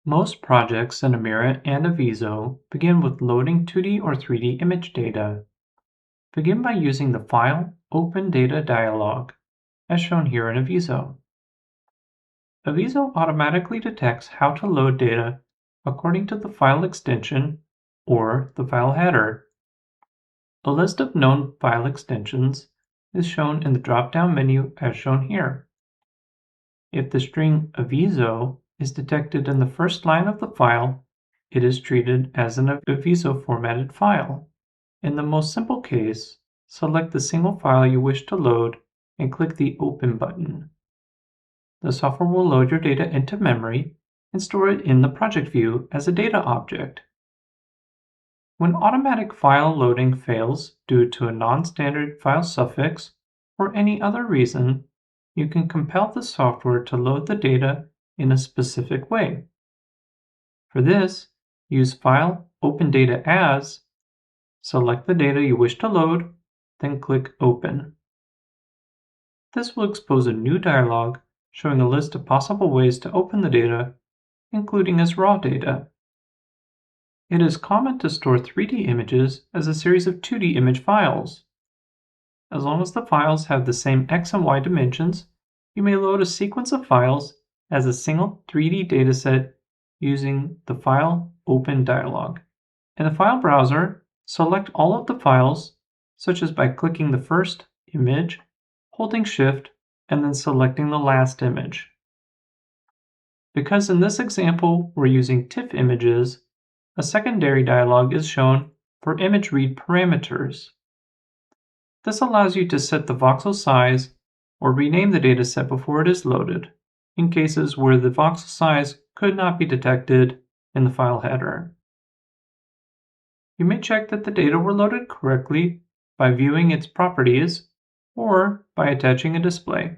Most projects in Amira and Avizo begin with loading 2D or 3D image data. Begin by using the File Open Data dialog, as shown here in Avizo. Avizo automatically detects how to load data according to the file extension or the file header. A list of known file extensions is shown in the drop-down menu as shown here. If the string Avizo is detected in the first line of the file, it is treated as an Avizo formatted file. In the most simple case, select the single file you wish to load and click the Open button. The software will load your data into memory and store it in the project view as a data object. When automatic file loading fails due to a non-standard file suffix or any other reason, you can compel the software to load the data in a specific way. For this, use File Open Data As, select the data you wish to load, then click Open. This will expose a new dialog showing a list of possible ways to open the data, including as raw data. It is common to store 3D images as a series of 2D image files. As long as the files have the same X and Y dimensions, you may load a sequence of files as a single 3D dataset using the File Open dialog. In the file browser, select all of the files, such as by clicking the first image, holding Shift, and then selecting the last image. Because in this example we're using TIFF images, a secondary dialog is shown for image read parameters. This allows you to set the voxel size or rename the dataset before it is loaded, in cases where the voxel size could not be detected in the file header. You may check that the data were loaded correctly by viewing its properties or by attaching a display.